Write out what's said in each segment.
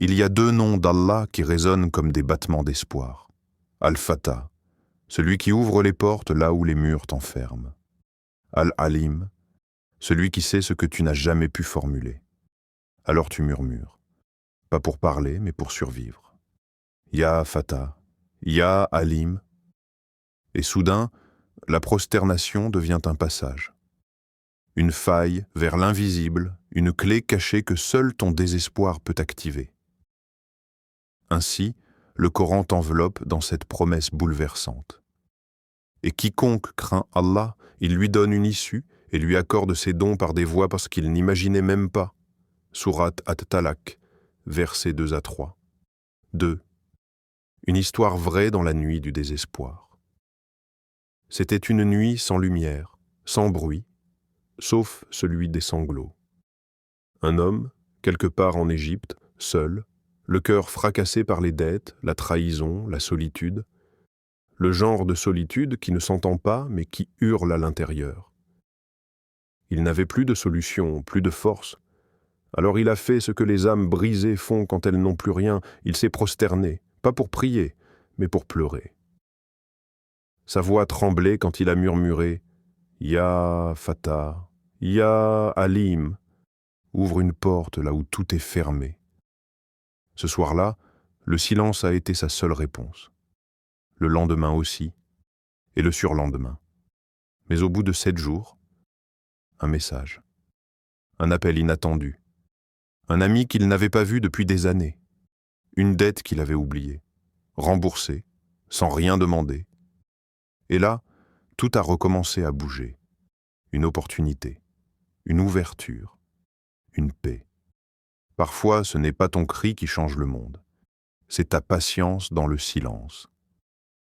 Il y a deux noms d'Allah qui résonnent comme des battements d'espoir. Al-Fatah, celui qui ouvre les portes là où les murs t'enferment. Al-Alim, celui qui sait ce que tu n'as jamais pu formuler. Alors tu murmures, pas pour parler, mais pour survivre. Ya Fatah, Ya Alim. Et soudain, la prosternation devient un passage. Une faille vers l'invisible, une clé cachée que seul ton désespoir peut activer. Ainsi, le Coran t'enveloppe dans cette promesse bouleversante. Et quiconque craint Allah, il lui donne une issue et lui accorde ses dons par des voies parce qu'il n'imaginait même pas. Sourate At-Talaq, versets 2 à 3. 2. Une histoire vraie dans la nuit du désespoir. C'était une nuit sans lumière, sans bruit, sauf celui des sanglots. Un homme, quelque part en Égypte, seul, le cœur fracassé par les dettes, la trahison, la solitude, le genre de solitude qui ne s'entend pas mais qui hurle à l'intérieur. Il n'avait plus de solution, plus de force. Alors il a fait ce que les âmes brisées font quand elles n'ont plus rien, il s'est prosterné, pas pour prier, mais pour pleurer. Sa voix tremblait quand il a murmuré « Ya Fatah, Ya Alim » ouvre une porte là où tout est fermé. Ce soir-là, le silence a été sa seule réponse. Le lendemain aussi, et le surlendemain. Mais au bout de 7 jours, un message, un appel inattendu, un ami qu'il n'avait pas vu depuis des années, une dette qu'il avait oubliée, remboursée, sans rien demander. Et là, tout a recommencé à bouger. Une opportunité, une ouverture, une paix. Parfois, ce n'est pas ton cri qui change le monde, c'est ta patience dans le silence.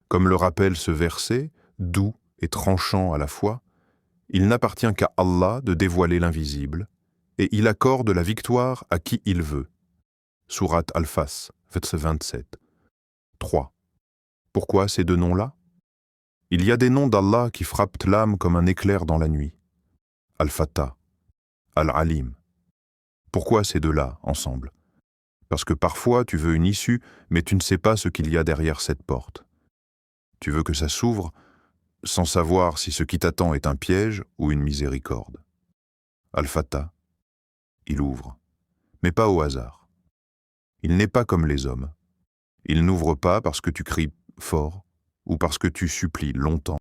Comme le rappelle ce verset, doux et tranchant à la fois, il n'appartient qu'à Allah de dévoiler l'invisible, et il accorde la victoire à qui il veut. Sourate Al-Fas, verset 27. 3. Pourquoi ces deux noms-là? Il y a des noms d'Allah qui frappent l'âme comme un éclair dans la nuit. Al-Fatah, Al-Alim. Pourquoi ces deux-là, ensemble? Parce que parfois tu veux une issue, mais tu ne sais pas ce qu'il y a derrière cette porte. Tu veux que ça s'ouvre, sans savoir si ce qui t'attend est un piège ou une miséricorde. Al-Fatah, il ouvre, mais pas au hasard. Il n'est pas comme les hommes. Il n'ouvre pas parce que tu cries fort ou parce que tu supplies longtemps.